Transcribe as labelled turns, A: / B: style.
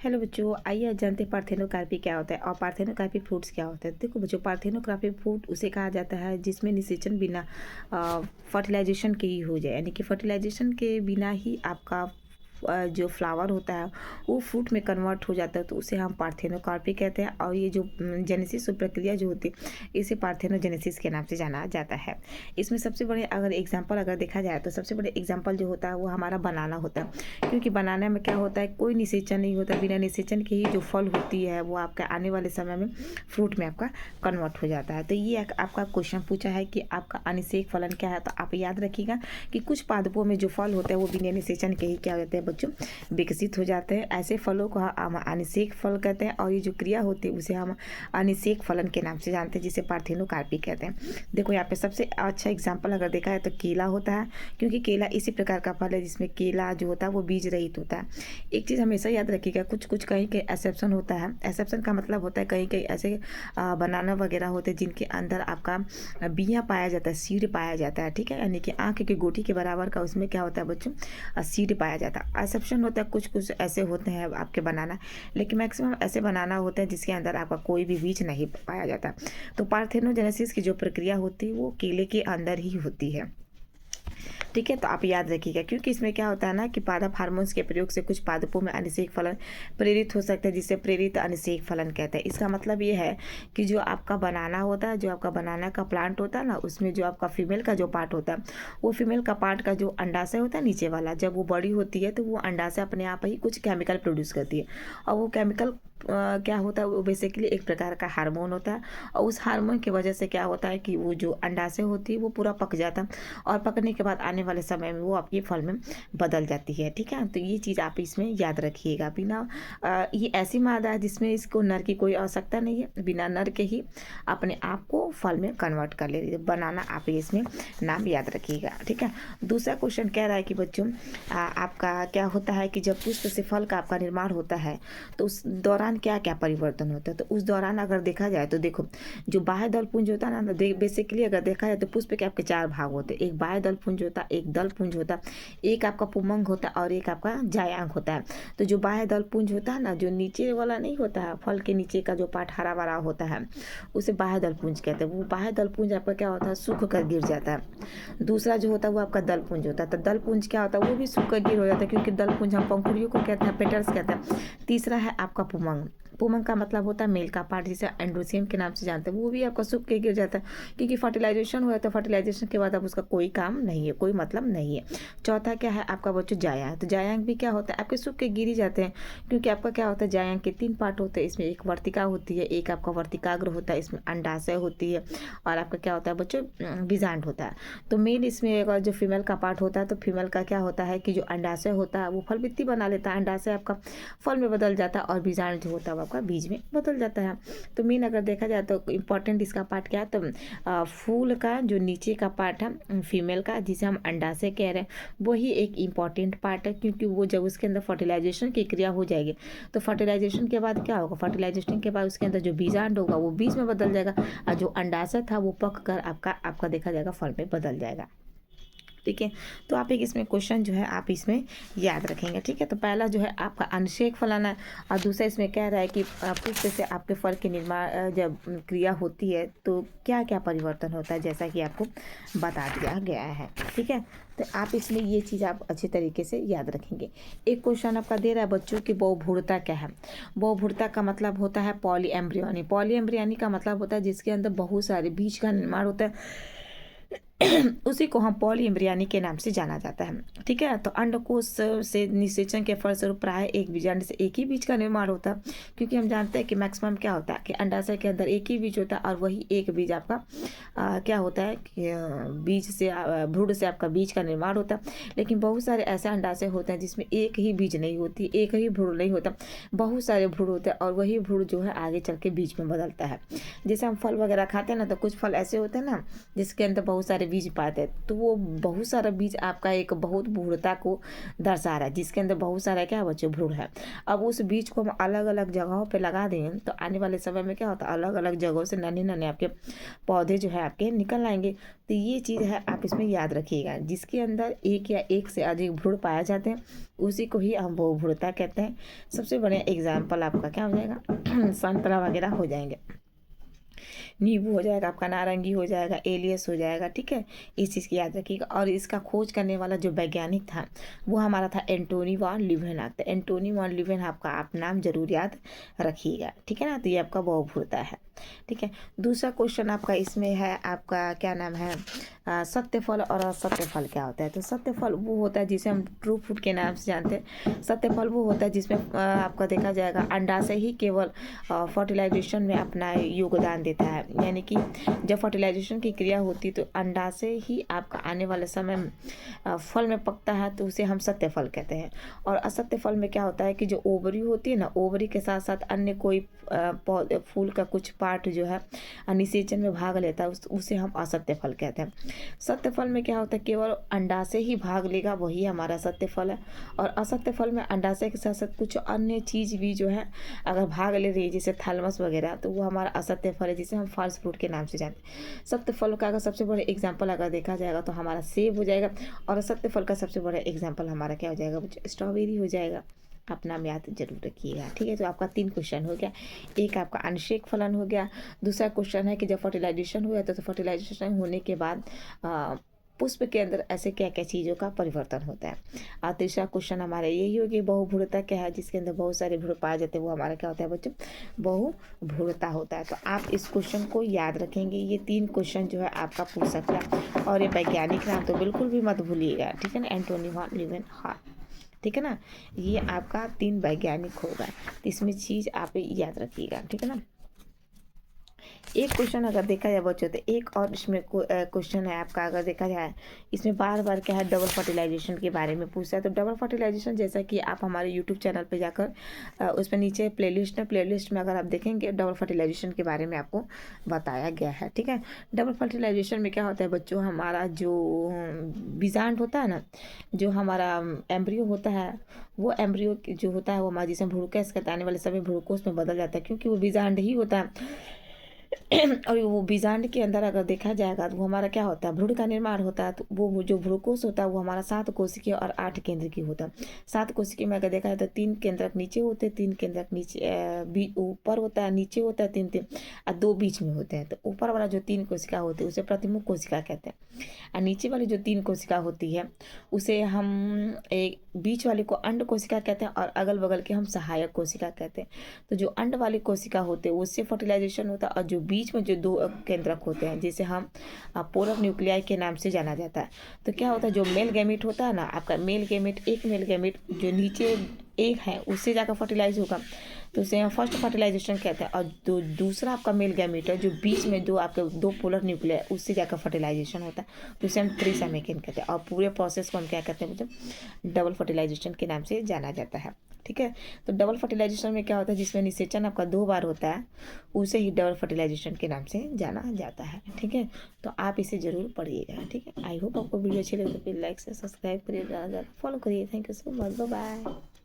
A: Hello बच्चों, आइए आज जानते हैं पार्थेनोकार्पी क्या होता है और पार्थेनोकार्पी फ्रूट्स क्या होता है। देखो बच्चों, पार्थेनोकार्पी फ्रूट उसे कहा जाता है जिसमें निषेचन बिना फर्टिलाइजेशन के ही हो जाए, यानी कि फर्टिलाइजेशन के बिना ही आपका जो फ्लावर होता है वो फ्रूट में कन्वर्ट हो जाता है, तो उसे हम पार्थेनोकार्पी कहते हैं। और ये जो जेनेसिस प्रक्रिया जो होती है इसे पार्थेनोजेनेसिस के नाम से जाना जाता है। इसमें सबसे बड़े अगर एग्जाम्पल अगर देखा जाए तो सबसे बड़े एग्जाम्पल जो होता है वो हमारा बनाना होता है, क्योंकि बनाने में क्या होता है, कोई निषेचन नहीं होता। बिना निषेचन के ही जो फल होती है वो आपका आने वाले समय में फ्रूट में आपका कन्वर्ट हो जाता है। तो ये आपका क्वेश्चन पूछा है कि आपका अनिषेक फलन क्या है, तो आप याद रखिएगा कि कुछ पादपों में जो फल होते हैं वो बिना निषेचन के ही क्या होते हैं बच्चों, विकसित हो जाते हैं। ऐसे फलों को हम अनिषेक फल कहते हैं और ये जो क्रिया होती है उसे हम अनिषेक फलन के नाम से जानते हैं, जिसे पार्थेनोकार्पी कहते हैं। देखो यहाँ पे सबसे अच्छा एग्जाम्पल अगर देखा है तो केला होता है, क्योंकि केला इसी प्रकार का फल है जिसमें केला जो होता है वो बीज रहित होता है। एक चीज़ हमेशा याद रखिएगा, कुछ कुछ कहीं कहीं एक्सेप्शन होता है। एक्सेप्शन का मतलब होता है कहीं कहीं ऐसे बनाना वगैरह होते हैं जिनके अंदर आपका बिया पाया जाता है, सीड पाया जाता है, ठीक है, यानी कि आँख की गोटी के बराबर का उसमें क्या होता है बच्चों, सीड पाया जाता है। एक्सेप्शन होता है, कुछ कुछ ऐसे होते हैं आपके बनाना, लेकिन मैक्सिमम ऐसे बनाना होते हैं जिसके अंदर आपका कोई भी बीज नहीं पाया जाता। तो पार्थेनोजेनेसिस की जो प्रक्रिया होती है वो केले के अंदर ही होती है, ठीक है। तो आप याद रखिएगा, क्योंकि इसमें क्या होता है ना कि पादप हार्मोन्स के प्रयोग से कुछ पादपों में अनिषेक फलन प्रेरित हो सकता है, जिसे प्रेरित अनिषेक फलन कहते हैं। इसका मतलब ये है कि जो आपका बनाना होता है, जो आपका बनाना का प्लांट होता है ना, उसमें जो आपका फीमेल का जो पार्ट होता है, वो फीमेल का पार्ट का जो अंडाशय होता है नीचे वाला, जब वो बड़ी होती है तो वो अंडाशय अपने आप ही कुछ केमिकल प्रोड्यूस करती है, और वो केमिकल क्या होता है, वो बेसिकली एक प्रकार का हार्मोन होता है। और उस हार्मोन की वजह से क्या होता है कि वो जो अंडाशय होती है वो पूरा पक जाता है, और पकने के बाद आने वाले समय में वो आपकी फल में बदल जाती है, ठीक है। तो ये चीज़ आप इसमें याद रखिएगा। बिना ये ऐसी मादा है जिसमें इसको नर की कोई आवश्यकता नहीं है, बिना नर के ही अपने आप को फल में कन्वर्ट कर ले रही है। बनाना आप इसमें नाम याद रखिएगा, ठीक है। दूसरा क्वेश्चन कह रहा है कि बच्चों आपका क्या होता है कि जब पुष्प से फल का आपका निर्माण होता है तो उस दौरान क्या क्या परिवर्तन होता है। तो उस दौरान अगर देखा जाए तो देखो, जो बाह्य दल पुंज होता है ना, बेसिकली अगर देखा जाए तो पुष्प के आपके चार भाग होते हैं। एक बाह्य दल पुंज होता है, एक दल पुंज होता है, एक आपका पुमंग होता है और एक आपका जायांग होता है। तो जो बाह्य दल पुंज होता है ना, जो नीचे वाला नहीं होता है, फल के नीचे का जो पार्ट हरा भरा होता है उसे बाह्य दल पुंज कहते हैं। वो बाह्य दल पुंज आपका क्या होता है, सूख कर गिर जाता है। दूसरा जो होता है वो आपका दल पुंज होता है, तो दल पुंज क्या होता है, वो भी सूख कर गिर हो जाता है, क्योंकि दल पुंज हम पंखुड़ियों को कहते हैं, पेटल्स कहते हैं। तीसरा है आपका पुमंग। पुमंग का मतलब होता है मेल का पार्ट, जिसे एंड्रोसियम के नाम से जानते हैं, वो भी आपका सूख के गिर जाता है, क्योंकि फर्टिलाइजेशन हुआ तो फर्टिलाइजेशन के बाद अब उसका कोई काम नहीं है, कोई मतलब नहीं है। चौथा क्या है आपका बच्चों, जायांग। तो जायांग भी क्या होता है, आपके सूख के गिर ही जाते हैं, क्योंकि आपका क्या होता है, जायांग के तीन पार्ट होते हैं। इसमें एक वर्तिका होती है, एक आपका वर्तिकाग्र होता है, इसमें अंडाशय होती है, और आपका क्या होता है बच्चों, बीजांड होता है। तो मेल इसमें अगर जो फीमेल का पार्ट होता है, तो फीमेल का क्या होता है कि जो अंडाशय होता है वो फल भित्ति बना लेता है, अंडाशय आपका फल में बदल जाता है, और बीजांड जो होता है वो आपका बीज में बदल जाता है। तो मेन अगर देखा जाए तो इम्पॉर्टेंट इसका पार्ट क्या है, तो फूल का जो नीचे का पार्ट है फीमेल का, जिसे हम अंडाशय कह रहे हैं, वही एक इम्पॉर्टेंट पार्ट है, क्योंकि वो जब उसके अंदर फर्टिलाइजेशन की क्रिया हो जाएगी तो फर्टिलाइजेशन के बाद क्या होगा, फर्टिलाइजेशन के बाद उसके अंदर जो बीजांड होगा वो बीज में बदल जाएगा, और जो अंडाशय था वो पक कर आपका देखा जाएगा फल में बदल जाएगा, ठीक है। तो आप एक इसमें क्वेश्चन जो है आप इसमें याद रखेंगे, ठीक है। तो पहला जो है आपका अनिषेक फलन है, और दूसरा इसमें कह रहा है कि पुष्प से आपके फल के निर्माण जब क्रिया होती है तो क्या क्या परिवर्तन होता है, जैसा कि आपको बता दिया गया है, ठीक है। तो आप इसमें ये चीज़ आप अच्छे तरीके से याद रखेंगे। एक क्वेश्चन आपका दे रहा है बच्चों की बहुभ्रूणता क्या है। बहुभ्रूणता का मतलब होता है पॉली एम्ब्रियोनी। पॉली एम्ब्रियोनी का मतलब होता है जिसके अंदर बहुत सारे बीज का निर्माण होता है, उसी को हम पॉली एम्ब्रियोनी के नाम से जाना जाता है, ठीक है। तो अंडकोश से निषेचन के फलस्वरूप प्राय एक बीजांड से एक ही बीज का निर्माण होता है, क्योंकि हम जानते हैं कि मैक्सिमम क्या होता है कि अंडाशय के अंदर एक ही बीज होता है, और वही एक बीज आपका क्या होता है कि बीज से भ्रूण से आपका बीज का निर्माण होता है। लेकिन बहुत सारे ऐसे अंडाशय होते हैं जिसमें एक ही बीज नहीं होती, एक ही भ्रूण नहीं होता, बहुत सारे भ्रूण होते हैं, और वही भ्रूण जो है आगे चल के बीज में बदलता है। जैसे हम फल वगैरह खाते हैं ना, तो कुछ फल ऐसे होते हैं ना जिसके अंदर बहुत सारे बीज पाते हैं, तो वो बहुत सारा बीज आपका एक बहुत भ्रूणता को दर्शा रहा है, जिसके अंदर बहुत सारा क्या बच्चों भ्रूण है। अब उस बीज को हम अलग अलग जगहों पे लगा दें तो आने वाले समय में क्या होता है, अलग अलग जगहों से नन्हे नन्हे आपके पौधे जो है आपके निकल आएंगे। तो ये चीज़ है, आप इसमें याद रखिएगा, जिसके अंदर एक या एक से अधिक भ्रूण पाए जाते हैं उसी को ही हम बहुभ्रूणता कहते हैं। सबसे बड़े एग्जाम्पल आपका क्या हो जाएगा संतरा वगैरह हो जाएंगे, नींबू हो जाएगा आपका, नारंगी हो जाएगा, एलियस हो जाएगा, ठीक है। इस चीज़ की याद रखिएगा। और इसका खोज करने वाला जो वैज्ञानिक था वो हमारा था एंटोनी वॉन लीवेनहॉक। तो एंटोनी वॉन लीवेनहॉक का आप नाम जरूर याद रखिएगा, ठीक है ना। तो ये आपका बहुभ्रूणता है, ठीक है। दूसरा क्वेश्चन आपका इसमें है, आपका क्या नाम है, सत्य फल और असत्य फल क्या होता है। तो सत्य फल वो होता है जिसे हम ट्रू फ्रूट के नाम से जानते हैं। सत्य फल वो होता है जिसमें आपका देखा जाएगा अंडा से ही केवल फर्टिलाइजेशन में अपना योगदान देता है, यानी कि जब फर्टिलाइजेशन की क्रिया होती है तो अंडा से ही आपका आने वाले समय में फल में पकता है, तो उसे हम सत्य फल कहते हैं। और असत्य फल में क्या होता है कि जो ओवरी होती है ना, ओवरी के साथ साथ अन्य कोई फूल का कुछ पार्ट जो है निषेचन में भाग लेता है, उसे हम असत्य फल कहते हैं। सत्य फल में क्या होता है, केवल अंडा से ही भाग लेगा वही हमारा सत्य फल है। और असत्य फल में अंडाशय के साथ साथ कुछ अन्य चीज़ भी जो है अगर भाग ले रही है, जैसे थैलमस वगैरह, तो वो हमारा असत्य फल है, जिसे हम फॉल्स फ्रूट के नाम से जानते हैं। सत्य फल का अगर सबसे बड़ा एग्जाम्पल अगर देखा जाएगा तो हमारा सेब हो जाएगा, और असत्य फल का सबसे बड़ा एग्जाम्पल हमारा क्या हो जाएगा बच्चों, स्ट्रॉबेरी हो जाएगा। अपना नाम याद जरूर रखिएगा, ठीक है। तो आपका 3 क्वेश्चन हो गया। एक आपका आंशिक फलन हो गया, दूसरा क्वेश्चन है कि जब फर्टिलाइजेशन हुआ तो फर्टिलाइजेशन होने के बाद पुष्प के अंदर ऐसे क्या क्या चीज़ों का परिवर्तन होता है। और तीसरा क्वेश्चन हमारा यही हो कि बहुभ्रूणता क्या है, जिसके अंदर बहुत सारे भ्रूण पाए जाते हैं, वो हमारा क्या होता है बच्चों, बहुभ्रूणता होता है। तो आप इस क्वेश्चन को याद रखेंगे। ये 3 क्वेश्चन जो है आपका पूछ सकता है, और ये वैज्ञानिक नाम तो बिल्कुल भी मत भूलिएगा, ठीक है ना, एंटोनी वॉन लीवेनहॉक, ठीक है ना। ये आपका 3 वैज्ञानिक होगा, तो इसमें चीज़ आप याद रखिएगा, ठीक है ना। एक क्वेश्चन अगर देखा जाए बच्चों, तो एक और इसमें क्वेश्चन है आपका, अगर देखा जाए इसमें बार बार क्या है, डबल फर्टिलाइजेशन के बारे में पूछता है। तो डबल फर्टिलाइजेशन जैसा कि आप हमारे यूट्यूब चैनल पे जाकर उस पर नीचे प्लेलिस्ट है, प्लेलिस्ट में अगर आप देखेंगे डबल फर्टिलाइजेशन के बारे में आपको बताया गया है, ठीक है। डबल फर्टिलाइजेशन में क्या होता है बच्चों, हमारा जो बीजांड होता है ना, जो हमारा एम्ब्रियो होता है, वो एम्ब्रियो जो होता है वो हमारे जिसे भ्रूणकोष कहते हैं, आने वाले समय भ्रूणकोष में बदल जाता है, क्योंकि वो बीजांड ही होता है। और वो बीजांड के अंदर अगर देखा जाएगा तो वो हमारा क्या होता है, भ्रूण का निर्माण होता है। तो वो जो भ्रूणकोष होता है वो हमारा 7 कोशिकीय और 8 केंद्र की होता है। 7 कोशिकीय में अगर देखा जाए तो 3 केंद्रक नीचे होते हैं, 3 केंद्रक नीचे ऊपर होता है, नीचे होता है 3 और 2 बीच में होते हैं। तो ऊपर वाला जो 3 कोशिका होती है उसे प्रतिमुख कोशिका कहते हैं, और नीचे वाली जो 3 कोशिका होती है उसे हम एक बीच वाले को अंड कोशिका कहते हैं, और अगल बगल के हम सहायक कोशिका कहते हैं। तो जो अंड वाली कोशिका होते हैं उससे फर्टिलाइजेशन होता है, और जो बीच में जो 2 केंद्रक होते हैं जिसे हम पोलर न्यूक्लियाई के नाम से जाना जाता है। तो क्या होता है, जो मेल गैमेट होता है ना आपका, मेल गैमेट, एक मेल गैमेट जो नीचे एक है उससे जाकर फर्टिलाइज होगा, तो उसे हम फर्स्ट फर्टिलाइजेशन कहते हैं। और दूसरा आपका मेल गैमेट है जो बीच में आपके 2 पोलर न्यूक्लियर उससे जाकर फर्टिलाइजेशन होता है, तो उसे हम थ्रीसमेकिन कहते हैं। और पूरे प्रोसेस को हम क्या कहते हैं मतलब डबल फर्टिलाइजेशन के नाम से जाना जाता है, ठीक है। तो डबल फर्टिलाइजेशन में क्या होता है, जिसमें निषेचन आपका 2 बार होता है, उसे ही डबल फर्टिलाइजेशन के नाम से जाना जाता है, ठीक है। तो आप इसे जरूर पढ़िएगा, ठीक है। आई होप आपको वीडियो अच्छी लगे तो फिर लाइक से सब्सक्राइब करिए, ज़्यादा ज़्यादा फॉलो करिए। Thank you so much, bye bye.